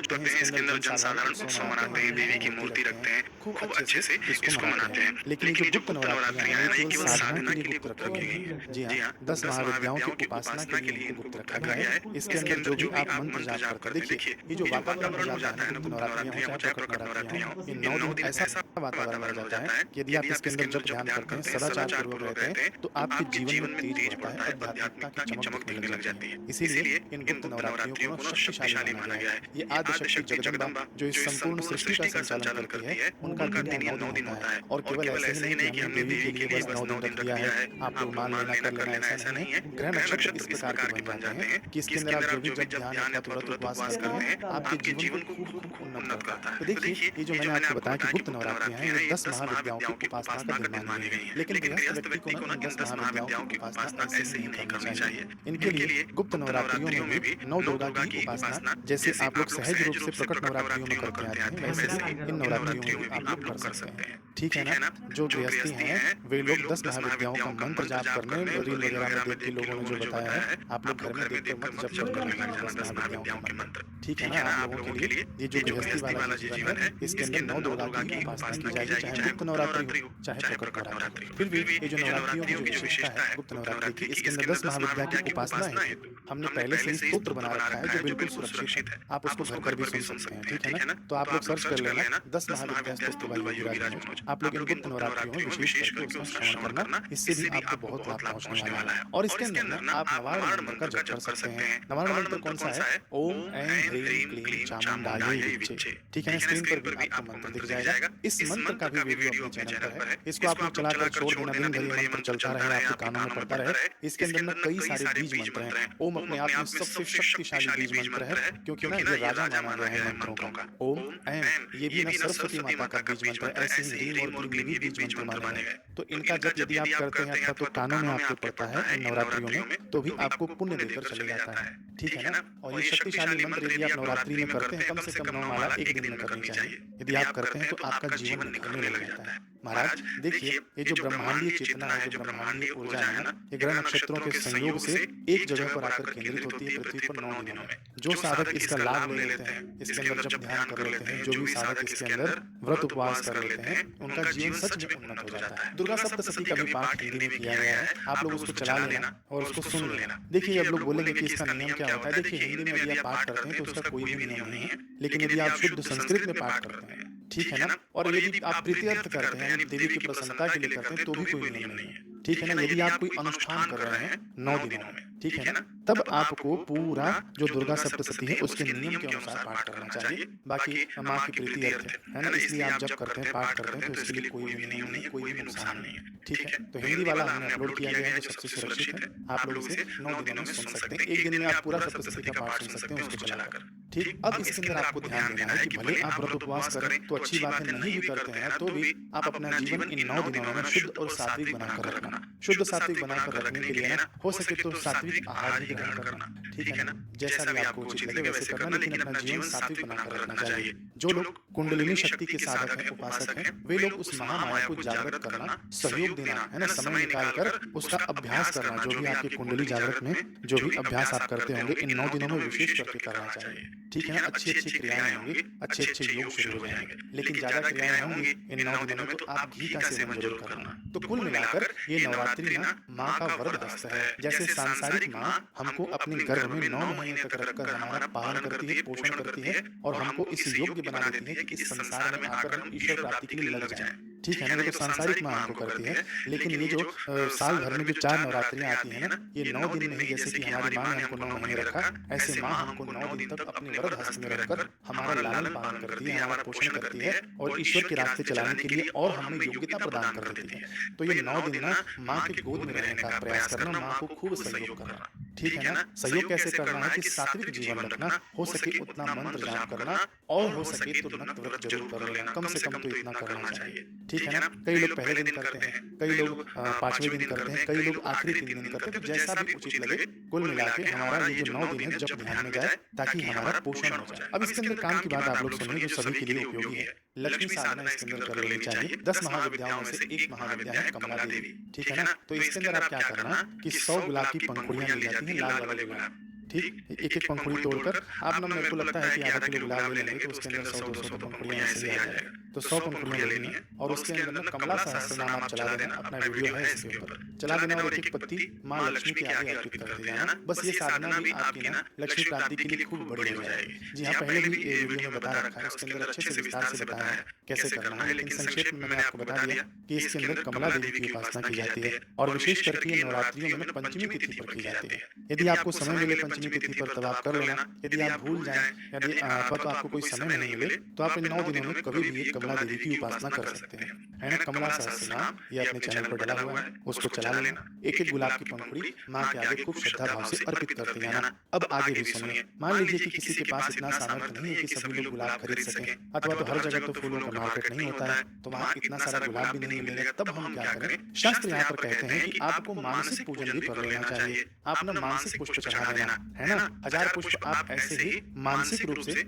पूज करते हैं, इसके अंदर जनसाधारण उत्सव मनाते हैं, देवी की मूर्ति रखते हैं, खूब अच्छे से इसको मनाते हैं। लेकिन ये जो गुप्त नवरात्रियाँ हैं ना, ये केवल साधना के लिए गुप्त रखी गई हैं। जी हाँ, 10 महाविद्याओं की उपासना के लिए इनको गुप्त रखा गया है। इसके अंदर जो भी आप मंत्र जाप करते हैं, देखिए ये जो वातावरण हो जाता है ना गुप्त नवरात्रियाँ हो चाहे प्रकट नवरात्रियाँ हो, ये 9 दिन ऐसा वातावरण हो जाता है कि यदि आप इसके अंदर जप ध्यान करते हैं, सदाचार पूर्वक रहते हैं, तो आपके जीवन में तेज बढ़ता है, आध्यात्मिकता की चमक दिखने लग जाती है। इसीलिए इन गुप्त नवरात्रियों को ना शक्तिशाली माना गया है। ये आदि शक्ति जगदम्बा जो इस संपूर्ण सृष्टि का संचालन करती है, उनका दिन ये 9 दिन होता है। और केवल ऐसे ही नहीं कि हमने देवी के लिए बस 9 दिन रख दिया है, आप लोग मान लेना कर लेना, ऐसा नहीं है। ग्रह नक्षत्र इस प्रकार के बन जाते हैं कि इसके अंदर आप जो भी जप ध्यान अथवा व्रत उपवास करते हैं, आपके जीवन को खूब खूब उन्नत करता है। तो देखिए ये जो मैंने आपको बताया कि गुप्त नवरात्रियाँ हैं, ये 10 महाविद्याओं की उपासना का दिन मानी गई है। लेकिन गृहस्थ व्यक्ति को ना इन 10 महाविद्याओं की उपासना ऐसे ही नहीं करनी चाहिए। इनके लिए गुप्त नवरात्रियों में भी नौ दुर्गा की उपासना जैसे आप लोग सहज रूप से प्रकट नवरात्रियों में करते आते हैं, वैसे ही इन नवरात्रियों में भी आप लोग कर सकते हैं। ठीक है ना? जो गृहस्थी हैं वे लोग 10 महाविद्याओं का मंत्र जाप करने, रील वगैरह में देख के लोगों ने जो बताया है, आप लोग घर में देखकर मत जप करने लगना 10 महाविद्याओं के मंत्र। ठीक है ना? आप लोगों के लिए ये जो गृहस्थी वाला जो जीवन है, इसके अंदर नौ दुर्गा की उपासना की जाएगी, चाहे गुप्त नवरात्रि हो, चाहे प्रकट नवरात्रि हो। फिर भी ये जो नवरात्रियों की जो विशेषता है गुप्त नवरात्रि की, इसके अंदर 10 महाविद्या की उपासना है। हमने पहले से ही स्तोत्र बना रखा है जो बिल्कुल सुरक्षित है, आप उसको घर पर भी सुन सकते हैं। ठीक है ना? तो आप लोग सर्च कर लेना 10 महाविद्या स्तोत्र बाई योगीराज मनोज। आप लोग इन गुप्त नवरात्रियों में विशेष करके उसका श्रवण करना, इससे भी आपको बहुत लाभ पहुंचने वाला है। और इसके अंदर ना आप नवारण मंत्र का जप कर सकते हैं। नवारण मंत्र कौन सा है? ओम ऐं ह्रीं क्लीं चामुंडायै विच्चे। ठीक है ना? स्क्रीन पर भी आपको मंत्र दिख जाएगा। इस मंत्र का भी वीडियो अपने चैनल पर है, इसको आप लोग चलाकर छोड़ देना, दिन भर ये मंत्र चलता रहे, आपके कानों में पड़ता रहे। इसके अंदर ना कई सारे बीज मंत्र हैं। ओम अपने आप में सबसे शक्तिशाली बीज मंत्र है, क्योंकि ना ये राजा माना गया है मंत्रों का। ओम ऐं ये भी ना सरस्वती माता का बीज मंत्र है, ऐसे ही ह्रीं और क्लीं भी बीज मंत्र माने गए। तो इनका जप यदि आप करते हैं अथवा तो कानों में आपके पड़ता है इन नवरात्रियों में, तो भी आपको पुण्य देकर चले जाता है। ठीक है ना? और ये शक्तिशाली मंत्र यदि आप नवरात्रि में करते हैं, कम से कम 9 माला एक दिन में करनी चाहिए। यदि आप करते हैं तो आपका जीवन निखरने लग जाता है। महाराज देखिए ये जो ब्रह्मांडीय चेतना है, जो ब्रह्मांडीय ऊर्जा है ना, ये ग्रह नक्षत्रों के संयोग से एक जगह पर आकर केंद्रित होती है पृथ्वी पर 9 दिनों में। जो साधक इसका लाभ ले लेते हैं, इसके अंदर जब ध्यान कर लेते हैं, जो भी साधक इसके अंदर व्रत उपवास कर लेते हैं, उनका जीवन सच में उन्नत हो जाता है। दुर्गा सप्तशती का भी पाठ हिंदी में किया गया है, आप लोग उसको चला लेना और उसको सुन लेना। देखिए अब लोग बोलेंगे कि इसका नियम क्या होता है। देखिए हिंदी में यदि आप पाठ करते हैं तो उसका कोई भी नियम नहीं है, लेकिन यदि आप शुद्ध संस्कृत में पाठ करते हैं, ठीक है ना, और यदि आप प्रीत्यर्थ करते हैं यानी देवी की प्रसन्नता के लिए करते हैं, तो भी कोई नियम नहीं है। ठीक है ना? यदि आप कोई अनुष्ठान कर रहे हैं 9 दिनों में, ठीक है ना, तब आपको पूरा जो दुर्गा सप्तशती है उसके नियम के अनुसार पाठ करना चाहिए। बाकी माँ की प्रीति अर्थ है ना, इसलिए आप जब करते हैं पाठ करते हैं तो इसके लिए कोई भी नियम नहीं है, कोई भी नुकसान नहीं है। ठीक है? तो हिंदी वाला हमने अपलोड किया गया है जो सबसे सुरक्षित है, आप लोग इसे 9 दिनों में सुन सकते हैं। एक दिन में आप पूरा सप्तशती का पाठ सुन सकते हैं उसको चलाकर। ठीक, अब इसके अंदर आपको ध्यान देना है कि भले आप व्रत उपवास करें तो अच्छी बात है, नहीं भी करते हैं तो भी आप अपना जीवन इन 9 दिनों में शुद्ध और सात्विक बनाकर रखना। शुद्ध सात्विक बनाकर रखने के लिए ना हो सके तो सात्विक आहार भी ग्रहण करना। ठीक है ना? जैसा भी आपको उचित लगे वैसे करना, लेकिन अपना जीवन सात्विक बनाकर रखना चाहिए। जो लोग कुंडलिनी शक्ति के साधक हैं, उपासक हैं, वे लोग उस महामाया को जागृत करना, सहयोग देना है ना, समय निकालकर उसका अभ्यास करना। जो भी आपकी कुंडली जागृत में जो भी अभ्यास आप करते होंगे इन 9 दिनों में विशेष करके करना चाहिए। ठीक है ना? अच्छी अच्छी क्रियाएं होंगी, अच्छे अच्छे योग शुरू हो जाएंगे, लेकिन ज्यादा क्रियाएं होंगी इन 9 दिनों में तो आप घी का सेवन जरूर करना। तो कुल मिलाकर ये नवरात्रि ना माँ का वरद हस्त है। जैसे सांसारिक माँ हमको अपने गर्भ में 9 महीने तक रखकर हमारा पालन करती है, पोषण करती है और हमको इस योग्य बना देती है कि इस संसार में आकर हम ईश्वर प्राप्ति के लिए लग जाएं। ठीक है ना? ये तो सांसारिक माँ हमको करती है, लेकिन ये जो साल भर में जो 4 नवरात्रियां आती हैं ना, ये 9 दिन नहीं, जैसे कि हमारी माँ ने हमको 9 महीने रखा, ऐसे माँ हमको 9 दिन तक अपने वरद हस्त में रखकर हमारा लालन पालन करती है, हमारा पोषण करती है और ईश्वर के रास्ते चलाने के लिए और हमें योग्यता प्रदान कर देती है। तो ये 9 दिन ना माँ के गोद में रहने का प्रयास करना, माँ को खूब सहयोग करना। ठीक है ना? सहयोग कैसे करना है कि सात्विक जीवन रखना, हो सके उतना मंत्र जाप करना और हो सके तो नक्त व्रत जरूर कर लेना, कम से कम तो इतना करना चाहिए। ठीक है ना? कई लोग पहले दिन करते हैं, कई लोग 5वें दिन करते हैं, कई लोग आखिरी 3 दिन करते हैं, तो जैसा भी उचित लगे। कुल मिला के हमारा ये जो 9 दिन है जब ध्यान में जाए ताकि हमारा पोषण हो जाए। अब इसके अंदर काम की बात आप लोग सुनिए जो सभी के लिए उपयोगी है। लक्ष्मी साधना इसके अंदर कर लेनी चाहिए। 10 महाविद्याओं में से एक महाविद्या है कमला देवी। ठीक है ना? तो इसके अंदर आप क्या करना कि 100 गुलाब की पंखुड़ियां ली जाती हैं, लाल वाले गुलाब। ठीक, एक-एक पंखुड़ी तोड़कर आप ना मेरे को लगता है कि आधा किलो गुलाब ले लेंगे तो उसके अंदर 100-200 पंखुड़ियाँ ऐसे ही आ जाएगा। तो 100 पंखुड़ियाँ लेनी है और उसके अंदर ना कमला सहस्त्रनाम आप चला देना, अपना वीडियो है इसके ऊपर, चला देना और एक-एक पत्ती माँ लक्ष्मी के आगे अर्पित करते जाना। बस ये साधना भी आपकी ना लक्ष्मी प्राप्ति के लिए खूब बड़ी हो जाएगी। जी हाँ, पहले भी ये वीडियो में बता रखा है, उसके अंदर अच्छे से विस्तार से बताया है कैसे करना है, लेकिन संक्षेप में मैंने आपको बता दिया कि इसके अंदर कमला देवी की उपासना की जाती है और विशेष करके ये नवरात्रियों में पंचमी तिथि पर की जाती है। यदि आपको समय मिले पंचमी तिथि पर तब आप कर लेना, यदि आप भूल जाएं, यदि अथवा तो आपको कोई समय नहीं मिले तो आप इन 9 दिनों में कभी भी कमला देवी की उपासना कर सकते हैं, है ना। कमला सहस्त्रनाम ये अपने चैनल पर डला हुआ है, उसको चला लेना, एक-एक गुलाब की पंखुड़ी माँ के आगे खूब श्रद्धा भाव से अर्पित करते जाना। अब आगे भी सुनिए, मान लीजिए कि किसी के पास इतना सामर्थ्य नहीं है कि सभी लोग गुलाब खरीद सकें, अथवा तो हर जगह तो फूलों का मार्केट नहीं होता है, तो वहाँ इतना सारा गुलाब भी नहीं मिलेगा, तब हम क्या करें? शास्त्र यहाँ पर कहते हैं कि आपको मानसिक पूजन भी कर लेना चाहिए। आप ना मानसिक पुष्प चढ़ा देना, है ना। 1000 पुष्प आप ऐसे ही मानसिक रूप से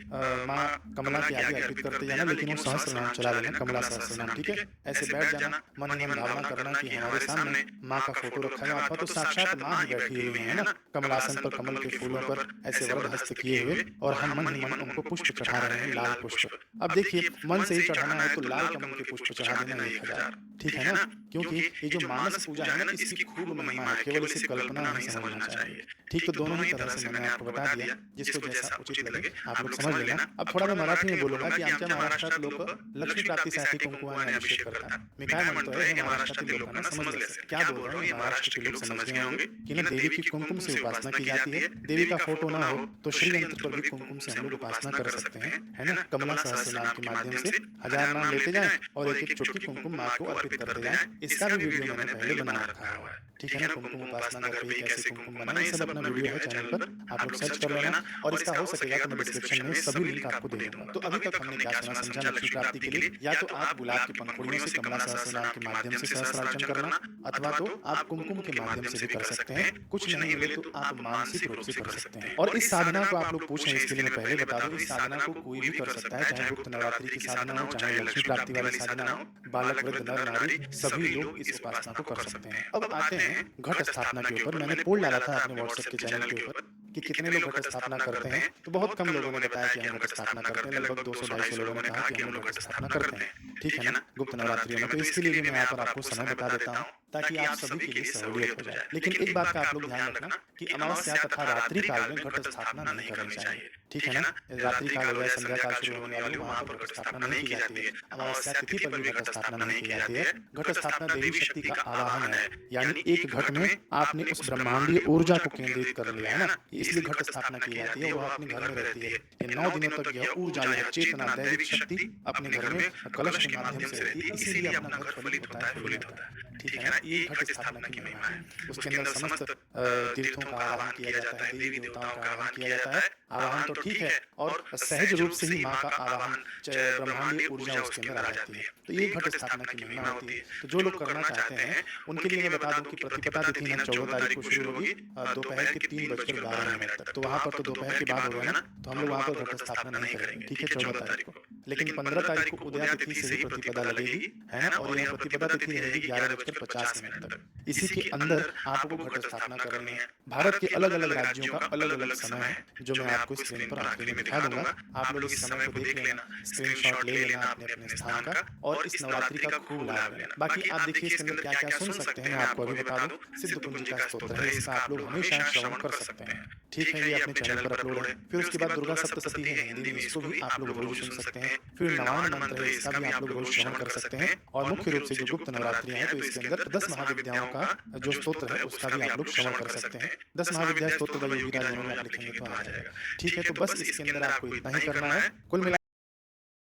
माँ कमला के आगे अर्पित करते जाना, लेकिन वो सहस्त्रनाम चला देना, कमला सहस्त्रनाम, ठीक है। ऐसे बैठ जाना, मन ही मन भावना करना कि हमारे सामने माँ का फोटो रखा है, अथवा तो साक्षात माँ ही बैठी हुई है ना, कमलासन पर कमल के फूलों पर ऐसे वरद हस्त किए हुए, और हम मन ही मन उनको पुष्प चढ़ा रहे हैं, लाल पुष्प। अब देखिए, मन से ही चढ़ाना है तो लाल कमल के पुष्प चढ़ा देना 1000, ठीक है ना। क्योंकि ये जो मानस पूजा है ना, इसकी खूब महिमा है, केवल इसे कल्पना नहीं समझना चाहिए, ठीक। तो दोनों ही तरह से मैंने आपको बता दिया, जिसको जैसा उचित लगे आप लोग समझ लेना। अब थोड़ा मैं मराठी में बोलूंगा की आमच्या महाराष्ट्रात लोक लक्ष्मी प्राप्तीसाठी कुंकुमाने अभिषेक करतात। मी काय म्हणतोय, हे महाराष्ट्रातील लोकांना समजले असेल। क्या बोल रहा हूँ, ये महाराष्ट्र के लोग समझ गए होंगे कि ना देवी की कुमकुम से उपासना की जाती है। देवी का फोटो ना हो तो श्री यंत्र पर भी कुमकुम से हम लोग उपासना कर सकते हैं, है ना। कमला सहस्त्रनाम के माध्यम से 1000 नाम लेते जाएं और एक-एक चुटकी कुमकुम माँ को अर्पित करते जाएं। इसका भी वीडियो मैंने पहले बना रखा है, ठीक है ना। कुमकुम उपासना करके कैसे कुमकुम बनाना, ये सब अपना वीडियो है चैनल पर, आप लोग सर्च कर लेना। और इसका हो सकेगा तो मैं डिस्क्रिप्शन में सभी लिंक आपको दे दूंगा। तो अभी तक हमने क्या सुना समझा लक्ष्मी प्राप्ति के लिए, या तो आप गुलाब की पंखुड़ियों से कमला सहस्त्रनाम के माध्यम से सहस्त्रार्चन करना, अथवा तो आप कुमकुम के माध्यम से भी कर सकते हैं। कुछ नहीं मिले तो आप मानसिक रूप से कर सकते हैं। और इस साधना को आप लोग पूछें, इसके लिए मैं पहले बता दूं, इस साधना को कोई भी कर सकता है, चाहे गुप्त नवरात्रि की साधना हो, चाहे लक्ष्मी प्राप्ति वाली साधना हो, बालक वृद्ध नर नारी सभी लोग इस उपासना को कर सकते हैं। अब आते हैं घट स्थापना के ऊपर। मैंने पोल डाला था अपने व्हाट्सएप के चैनल के ऊपर कि कितने लोग घट स्थापना करते हैं, तो बहुत कम लोगों ने बताया कि हम घट स्थापना करते हैं। लगभग 200-250 लोगों ने कहा कि हम लोग घट स्थापना करते हैं, ठीक है ना, गुप्त नवरात्रियों में। तो इसके लिए भी मैं यहाँ पर आपको समय बता देता हूँ ताकि आप सभी के लिए सहूलियत हो जाए। लेकिन एक बात का आप लोग ध्यान रखना कि अमावस्या तथा रात्रि काल में घट स्थापना नहीं करनी चाहिए, ठीक है ना। रात्रि काल हो जाए, संध्या काल शुरू होने वाली, वहां पर घट स्थापना नहीं की जाती है। अमावस्या तिथि पर भी घट स्थापना नहीं की जाती है। घट स्थापना देवी शक्ति का आवाहन है, यानी एक घट में आपने उस ब्रह्मांडीय ऊर्जा को केंद्रित कर लिया है ना, इसलिए घट स्थापना की जाती है। वह अपने घर में रहती है, ये 9 दिनों तक यह ऊर्जा, यह चेतना, दैविक शक्ति अपने घर में कलश के माध्यम से रहती है, इसीलिए अपना घर फलित होता है, फलित होता है, ठीक है ना। ये घट स्थापना की महिमा है। उसके अंदर समस्त तीर्थों का आवाहन किया जाता है, देवी देवताओं का आवाहन किया जाता है। आवाहन तो ठीक है, और सहज रूप से ही माँ का आवाहन, ब्रह्मांडीय ऊर्जा उसके अंदर आ जाती है। तो ये घट स्थापना की महिमा होती है। तो जो लोग करना चाहते हैं उनके लिए मैं बता दूं कि प्रतिपदा तिथि ना 14 तारीख को शुरू होगी दोपहर के 3:12 तक। तो वहां पर तो दोपहर के बाद होगा ना, तो हम लोग वहां पर घट स्थापना नहीं करेंगे, ठीक है, 14 तारीख को। लेकिन 15 तारीख को उदया तिथि से ही प्रतिपदा लगेगी, है ना, और यह प्रतिपदा तिथि रहेगी 11:50 तक। इसी के अंदर आपको घट स्थापना करनी है। भारत के अलग अलग राज्यों का अलग अलग समय है, जो मैं आपको स्क्रीन पर आखिरी में दिखा दूंगा। आप लोग इस समय को देख लेना, स्क्रीनशॉट ले लेना अपने अपने स्थान का, और इस नवरात्रि का खूब लाभ लेना। बाकी आप देखिए इसके अंदर क्या क्या सुन सकते हैं, मैं आपको अभी बता दूं। सिद्ध कुंजिका स्तोत्र है, इसका आप लोग हमेशा श्रवण कर सकते हैं, ठीक है, ये अपने चैनल पर अपलोड है। फिर उसके बाद दुर्गा सप्तशती है हिंदी में, इसको भी आप लोग रोज सुन सकते हैं। फिर नवान मंत्र है, इसका भी आप लोग रोज श्रवण कर सकते हैं। और मुख्य रूप से जो गुप्त नवरात्रि है, तो इसके अंदर 10 महाविद्याओं का जो स्तोत्र है उसका भी आप लोग श्रवण कर सकते हैं। 10 महाविद्या स्तोत्र योगीराज आप लिखेंगे तो आ जाएगा, ठीक है। तो बस इसके अंदर आपको इतना ही करना है। कुल मिला